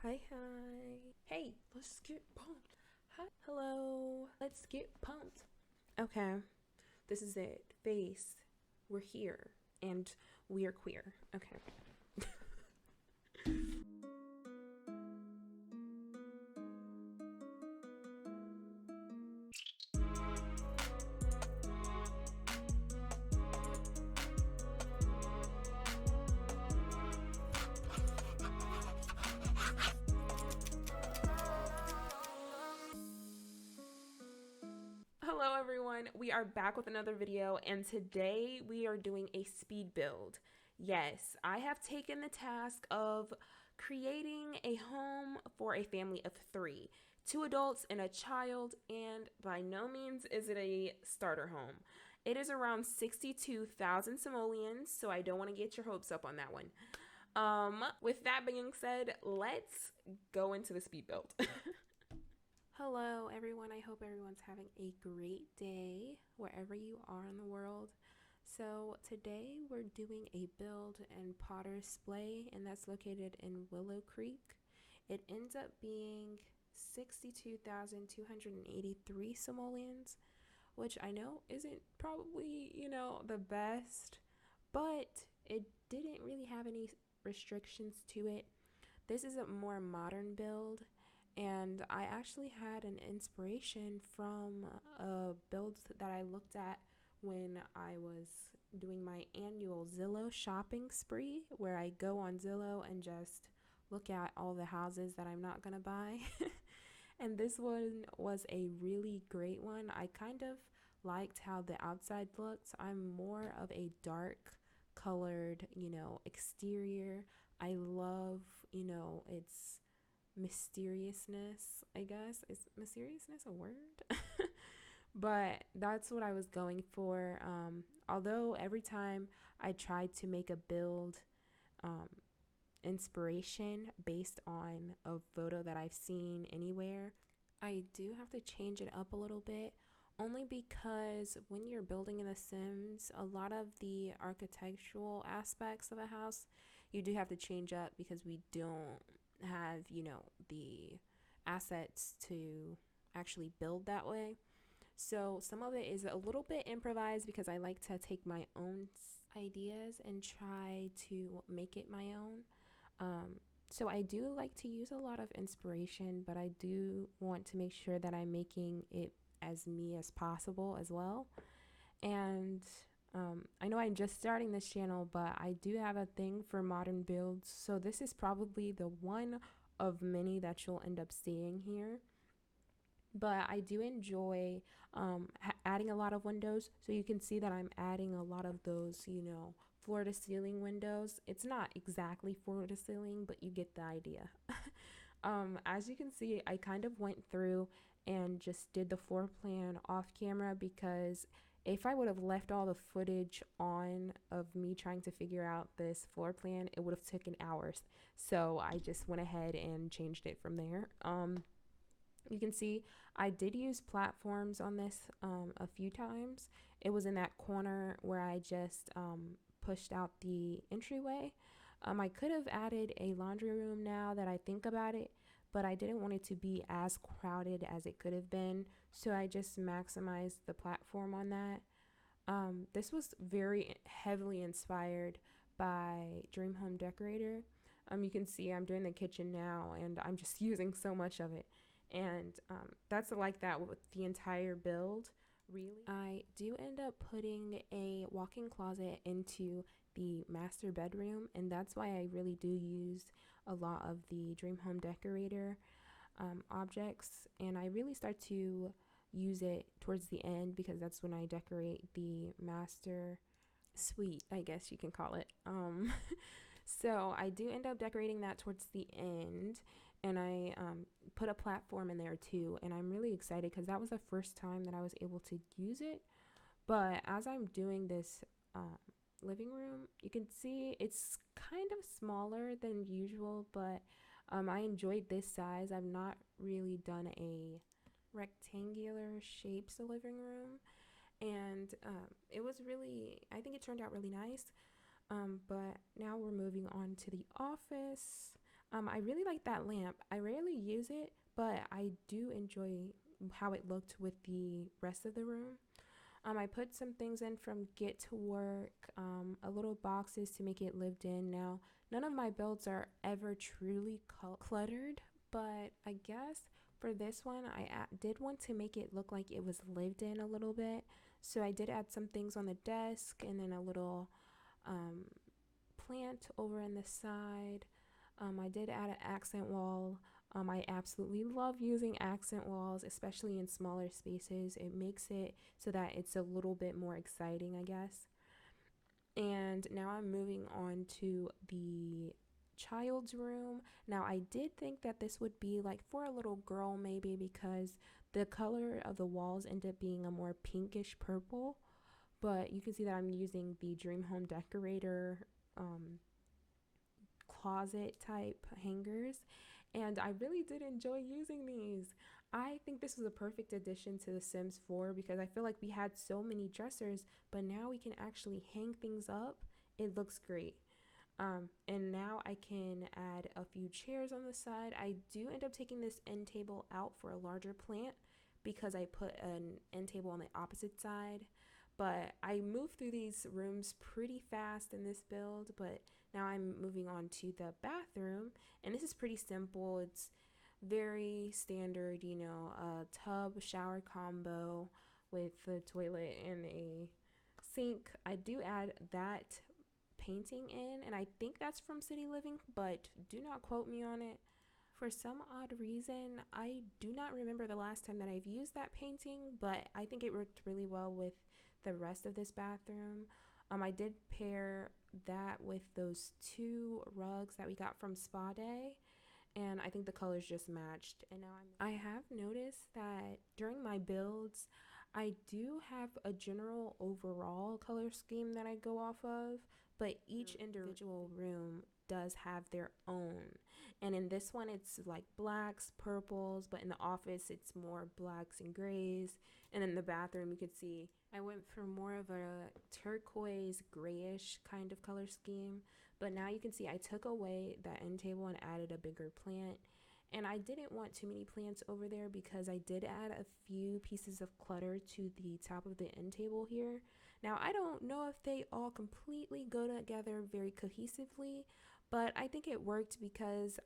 Hi. Hey, let's get pumped. Hi. Hello. Let's get pumped. Okay. This is it. Face. We're here. And we are queer. Okay. Hello everyone, we are back with another video, and today we are doing a speed build. Yes, I have taken the task of creating a home for a family of 3, 2 adults and a child, and by no means is it a starter home. It is around 62,000 simoleons, so I don't want to get your hopes up on that one. With that being said, let's go into the speed build. Hello everyone, I hope everyone's having a great day wherever you are in the world. So today we're doing a build in Potter's Splay, and that's located in Willow Creek. It ends up being 62,283 simoleons, which I know isn't probably, the best, but it didn't really have any restrictions to it. This is a more modern build, and I actually had an inspiration from a build that I looked at when I was doing my annual Zillow shopping spree, where I go on Zillow and just look at all the houses that I'm not gonna buy. And this one was a really great one. I kind of liked how the outside looked. I'm more of a dark colored, exterior. I love, its mysteriousness, I guess. Is mysteriousness a word? But that's what I was going for. Although every time I tried to make a build inspiration based on a photo that I've seen anywhere, I do have to change it up a little bit, only because when you're building in The Sims, a lot of the architectural aspects of a house you do have to change up because we don't have, the assets to actually build that way. So some of it is a little bit improvised because I like to take my own ideas and try to make it my own. So I do like to use a lot of inspiration, but I do want to make sure that I'm making it as me as possible as well. And I know I'm just starting this channel, but I do have a thing for modern builds. So this is probably the one of many that you'll end up seeing here. But I do enjoy adding a lot of windows. So you can see that I'm adding a lot of those, floor to ceiling windows. It's not exactly floor to ceiling, but you get the idea. As you can see, I kind of went through and just did the floor plan off camera, because if I would have left all the footage on of me trying to figure out this floor plan, it would have taken hours. So I just went ahead and changed it from there. You can see I did use platforms on this a few times. It was in that corner where I just pushed out the entryway. I could have added a laundry room now that I think about it, but I didn't want it to be as crowded as it could have been, so I just maximized the platform on that. This was very heavily inspired by Dream Home Decorator. You can see I'm doing the kitchen now, and I'm just using so much of it. And that's like that with the entire build, really. I do end up putting a walk-in closet into the master bedroom, and that's why I really do use a lot of the Dream Home Decorator objects, and I really start to use it towards the end because that's when I decorate the master suite, I guess you can call it. So I do end up decorating that towards the end, and I put a platform in there too, and I'm really excited because that was the first time that I was able to use it. But as I'm doing this living room, you can see it's kind of smaller than usual, but I enjoyed this size. I've not really done a rectangular shapes living room, and it was really, I think it turned out really nice. But now we're moving on to the office. I really like that lamp. I rarely use it, but I do enjoy how it looked with the rest of the room. I put some things in from Get to Work, a little boxes to make it lived in. Now, none of my builds are ever truly cluttered, but I guess for this one, I did want to make it look like it was lived in a little bit. So I did add some things on the desk and then a little um, plant over in the side. I did add an accent wall. I absolutely love using accent walls, especially in smaller spaces. It makes it so that it's a little bit more exciting, I guess. And now I'm moving on to the child's room. Now, I did think that this would be like for a little girl, maybe, because the color of the walls end up being a more pinkish purple. But you can see that I'm using the Dream Home Decorator closet type hangers, and I really did enjoy using these. I think this was a perfect addition to The Sims 4 because I feel like we had so many dressers, but now we can actually hang things up. It looks great. And now I can add a few chairs on the side. I do end up taking this end table out for a larger plant because I put an end table on the opposite side. But I moved through these rooms pretty fast in this build, but now I'm moving on to the bathroom, and this is pretty simple. It's very standard, a tub shower combo with a toilet and a sink. I do add that painting in, and I think that's from City Living, but do not quote me on it. For some odd reason, I do not remember the last time that I've used that painting, but I think it worked really well with the rest of this bathroom. I did pair that with those two rugs that we got from Spa Day, and I think the colors just matched. And now I have noticed that during my builds, I do have a general overall color scheme that I go off of, but each individual room does have their own. And in this one, it's like blacks, purples, but in the office, it's more blacks and grays. And in the bathroom, you could see I went for more of a turquoise, grayish kind of color scheme. But now you can see I took away that end table and added a bigger plant. And I didn't want too many plants over there because I did add a few pieces of clutter to the top of the end table here. Now, I don't know if they all completely go together very cohesively, but I think it worked because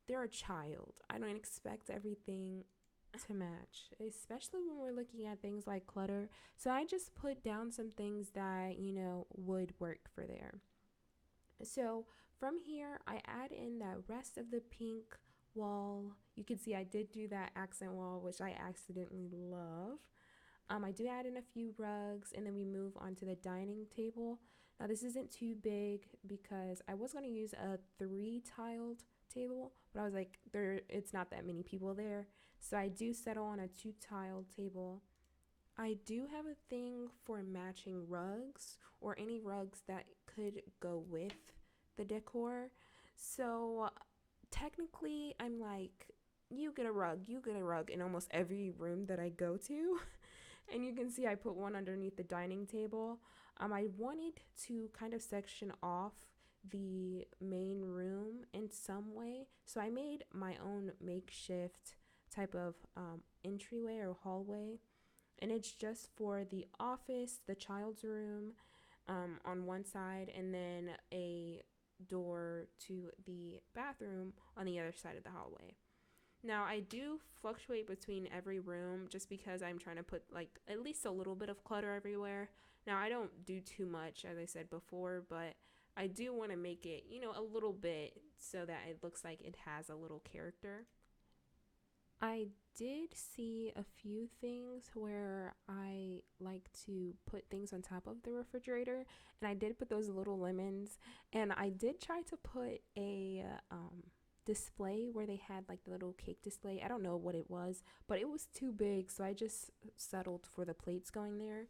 they're a child. I don't expect everything to match, especially when we're looking at things like clutter. So I just put down some things that, would work for there. So from here, I add in that rest of the pink wall. You can see I did do that accent wall, which I accidentally love. I do add in a few rugs, and then we move on to the dining table. Now this isn't too big because I was going to use a 3-tiled table, but I was like, it's not that many people there. So I do settle on a 2-tiled table. I do have a thing for matching rugs or any rugs that could go with the decor. So technically, I'm like, you get a rug in almost every room that I go to. And you can see I put one underneath the dining table. I wanted to kind of section off the main room in some way. So I made my own makeshift type of entryway or hallway. And it's just for the office, the child's room on one side, and then a door to the bathroom on the other side of the hallway. Now, I do fluctuate between every room just because I'm trying to put like at least a little bit of clutter everywhere. Now, I don't do too much, as I said before, but I do want to make it, a little bit so that it looks like it has a little character. I did see a few things where I like to put things on top of the refrigerator, and I did put those little lemons, and I did try to put a display where they had like the little cake display. I don't know what it was, but it was too big, so I just settled for the plates going there.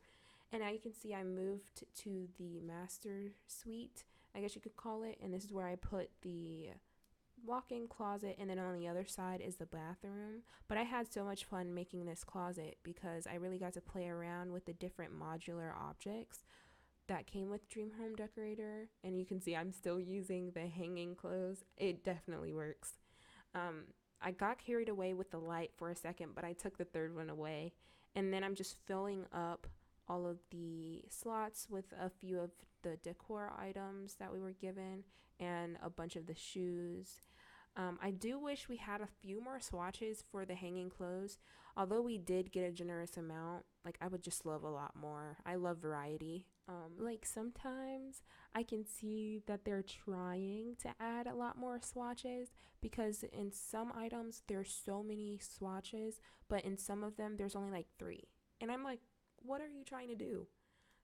And now you can see I moved to the master suite, I guess you could call it, and this is where I put the walk-in closet, and then on the other side is the bathroom. But I had so much fun making this closet because I really got to play around with the different modular objects. that came with Dream Home Decorator, and you can see I'm still using the hanging clothes. It definitely works. Um, I got carried away with the light for a second, but I took the third one away, and then I'm just filling up all of the slots with a few of the decor items that we were given and a bunch of the shoes. I do wish we had a few more swatches for the hanging clothes. Although we did get a generous amount, like I would just love a lot more. I love variety. Like sometimes I can see that they're trying to add a lot more swatches because in some items there's so many swatches, but in some of them there's only like 3. And I'm like, what are you trying to do?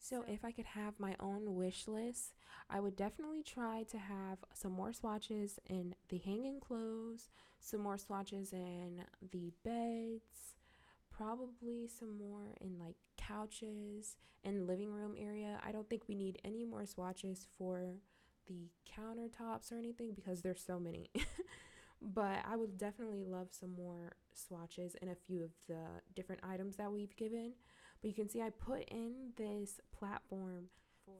So if I could have my own wish list, I would definitely try to have some more swatches in the hanging clothes, some more swatches in the beds, probably some more in like couches and living room area. I don't think we need any more swatches for the countertops or anything because there's so many. But I would definitely love some more swatches in a few of the different items that we've given. But you can see I put in this platform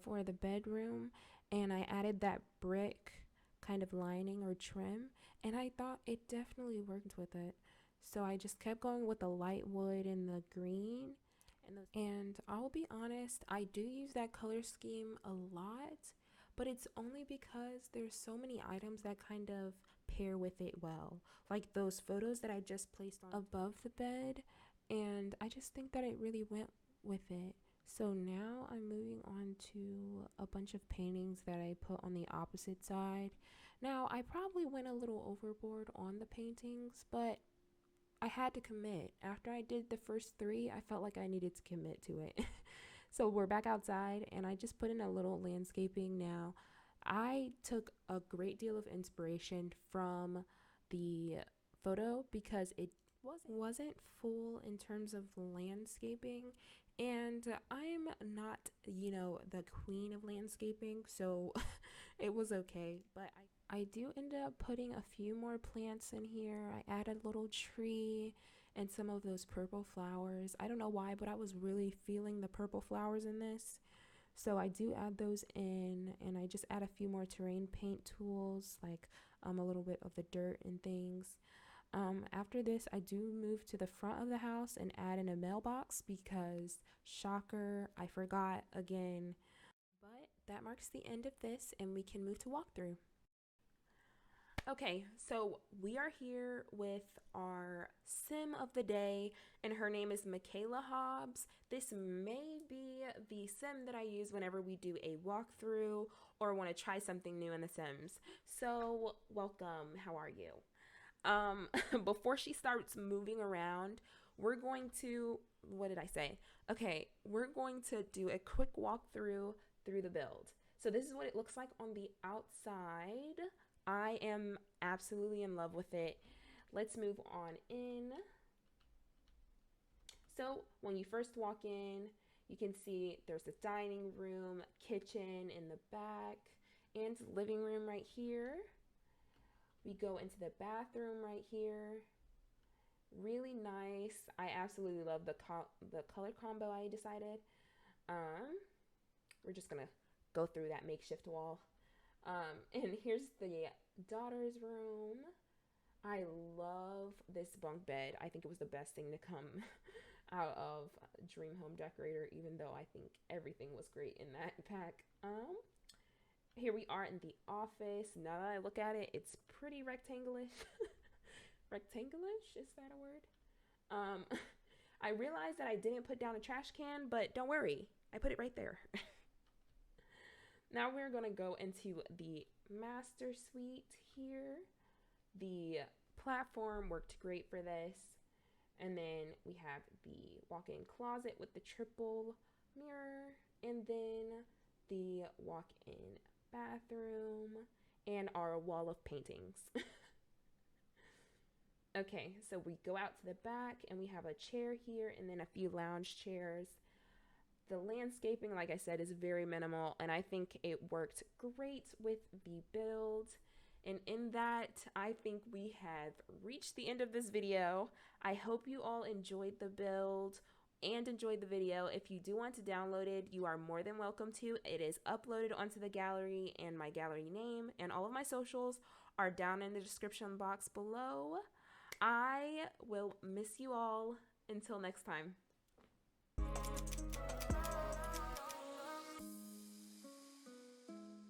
for the bedroom and I added that brick kind of lining or trim, and I thought it definitely worked with it. So I just kept going with the light wood and the green. And I'll be honest, I do use that color scheme a lot, but it's only because there's so many items that kind of pair with it well. Like those photos that I just placed on above the bed, and I just think that it really went with it. So now I'm moving on to a bunch of paintings that I put on the opposite side. Now, I probably went a little overboard on the paintings, but I had to commit. After I did the first 3, I felt like I needed to commit to it. So we're back outside, and I just put in a little landscaping now. I took a great deal of inspiration from the photo because it wasn't full in terms of landscaping, and I'm not, the queen of landscaping, so it was okay. But I do end up putting a few more plants in here. I added a little tree and some of those purple flowers. I don't know why, but I was really feeling the purple flowers in this. So I do add those in, and I just add a few more terrain paint tools, like a little bit of the dirt and things. After this, I do move to the front of the house and add in a mailbox because, shocker, I forgot again. But that marks the end of this, and we can move to walkthrough. Okay, so we are here with our sim of the day, and her name is Michaela Hobbs. This may be the sim that I use whenever we do a walkthrough or want to try something new in The Sims. So, welcome. How are you? Before she starts moving around, we're going to, what did I say? Okay, we're going to do a quick walkthrough through the build. So this is what it looks like on the outside. I am absolutely in love with it. Let's move on in. So when you first walk in, you can see there's a dining room, kitchen in the back, and living room right here. We go into the bathroom right here. Really nice. I absolutely love the color combo I decided. We're just gonna go through that makeshift wall. And here's the daughter's room. I love this bunk bed. I think it was the best thing to come out of Dream Home Decorator, even though I think everything was great in that pack. Here we are in the office. Now that I look at it, it's pretty rectangulish. Rectangulish? Is that a word? I realized that I didn't put down a trash can, but don't worry. I put it right there. Now we're going to go into the master suite here. The platform worked great for this. And then we have the walk-in closet with the triple mirror, and then the walk-in bathroom and our wall of paintings. Okay, so we go out to the back and we have a chair here and then a few lounge chairs. The landscaping, like I said, is very minimal, and I think it worked great with the build. And in that, I think we have reached the end of this video. I hope you all enjoyed the build, and enjoyed the video. If you do want to download it, you are more than welcome to. It is uploaded onto the gallery, and my gallery name and all of my socials are down in the description box below. I will miss you all until next time.